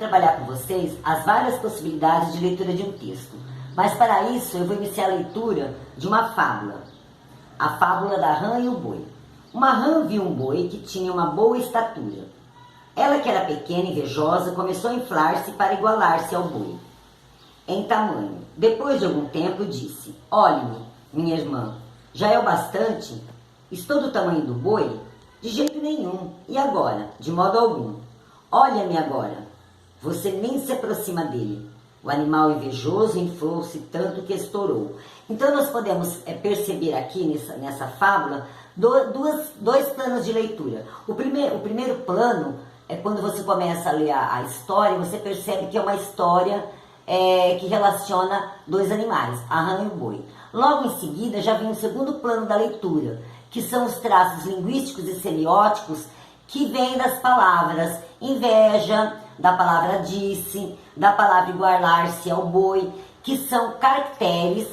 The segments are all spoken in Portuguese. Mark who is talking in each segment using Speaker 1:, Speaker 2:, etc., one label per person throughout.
Speaker 1: trabalhar com vocês as várias possibilidades de leitura de um texto. Mas para isso eu vou iniciar a leitura de uma fábula. A fábula da rã e o boi. Uma rã viu um boi que tinha uma boa estatura. Ela, que era pequena e invejosa, começou a inflar-se para igualar-se ao boi em tamanho. Depois de algum tempo disse: olhe-me, minha irmã, já é o bastante? Estou do tamanho do boi? De jeito nenhum. E agora? De modo algum. Olha-me agora. Você nem se aproxima dele. O animal invejoso inflou-se tanto que estourou. Então nós podemos perceber aqui nessa fábula dois planos de leitura. O primeiro plano é quando você começa a ler a história, você percebe que é uma história que relaciona dois animais, a rã e o boi. Logo em seguida já vem o segundo plano da leitura, que são os traços linguísticos e semióticos que vêm das palavras inveja, da palavra disse, da palavra igualar-se ao boi, que são caracteres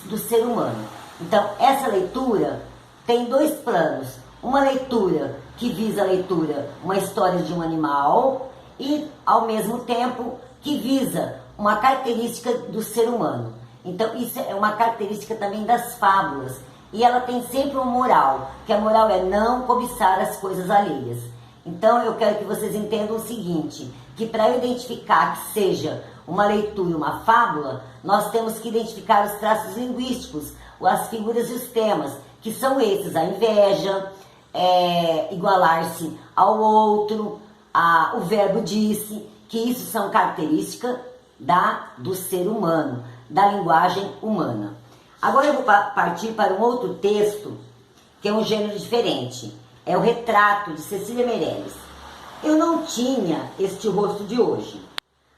Speaker 1: do ser humano. Então, essa leitura tem dois planos. Uma leitura que visa a leitura, uma história de um animal, e, ao mesmo tempo, que visa uma característica do ser humano. Então, isso é uma característica também das fábulas. E ela tem sempre uma moral, que a moral é não cobiçar as coisas alheias. Então, eu quero que vocês entendam o seguinte, que para identificar que seja uma leitura, uma fábula, nós temos que identificar os traços linguísticos, as figuras e os temas, que são esses: a inveja, igualar-se ao outro, o verbo disse, que isso são características do ser humano, da linguagem humana. Agora eu vou partir para um outro texto, que é um gênero diferente. É o Retrato, de Cecília Meirelles. Eu não tinha este rosto de hoje,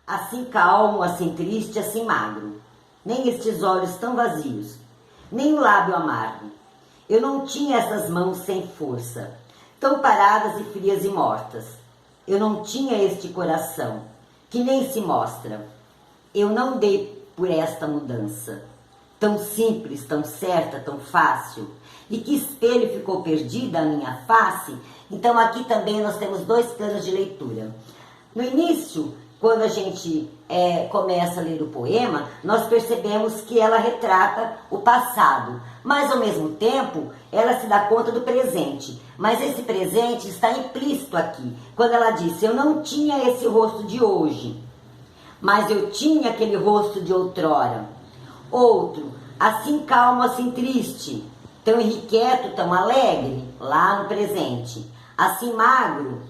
Speaker 1: assim calmo, assim triste, assim magro, nem estes olhos tão vazios, nem o lábio amargo. Eu não tinha essas mãos sem força, tão paradas e frias e mortas. Eu não tinha este coração, que nem se mostra. Eu não dei por esta mudança, tão simples, tão certa, tão fácil. E que espelho ficou perdida a minha face? Então aqui também nós temos dois planos de leitura. No início, quando a gente começa a ler o poema, nós percebemos que ela retrata o passado, mas ao mesmo tempo ela se dá conta do presente. Mas esse presente está implícito aqui, quando ela diz: eu não tinha esse rosto de hoje, mas eu tinha aquele rosto de outrora. Outro, assim calmo, assim triste, tão irrequieto, tão alegre, lá no presente. Assim magro,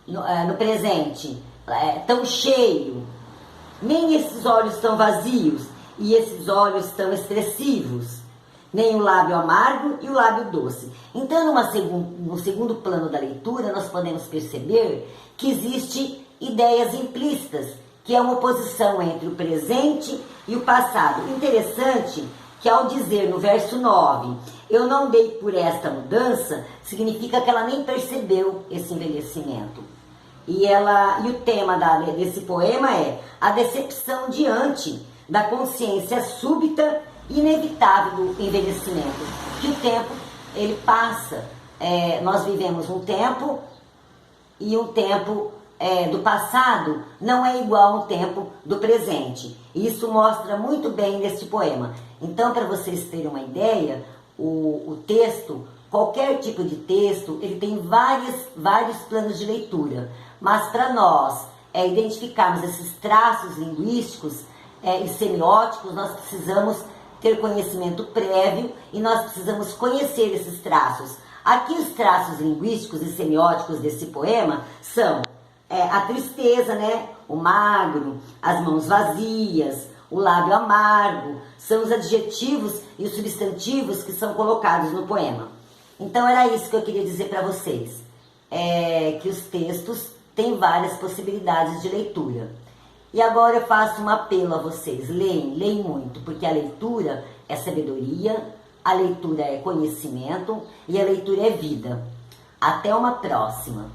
Speaker 1: no presente, tão cheio. Nem esses olhos tão vazios e esses olhos tão expressivos. Nem o lábio amargo e o lábio doce. Então, no segundo plano da leitura, nós podemos perceber que existe ideias implícitas, que é uma oposição entre o presente e o passado. Interessante que ao dizer no verso 9, eu não dei por esta mudança, significa que ela nem percebeu esse envelhecimento. E o tema desse poema é a decepção diante da consciência súbita e inevitável do envelhecimento. Que o tempo, ele passa. Nós vivemos um tempo e um tempo do passado não é igual ao tempo do presente. E isso mostra muito bem neste poema. Então, para vocês terem uma ideia, o texto, qualquer tipo de texto, ele tem vários planos de leitura. Mas para nós identificarmos esses traços linguísticos e semióticos, nós precisamos ter conhecimento prévio e nós precisamos conhecer esses traços. Aqui os traços linguísticos e semióticos desse poema são a tristeza, né? O magro, as mãos vazias, o lábio amargo, são os adjetivos e os substantivos que são colocados no poema. Então era isso que eu queria dizer para vocês, que os textos têm várias possibilidades de leitura. E agora eu faço um apelo a vocês: leem muito, porque a leitura é sabedoria, a leitura é conhecimento e a leitura é vida. Até uma próxima!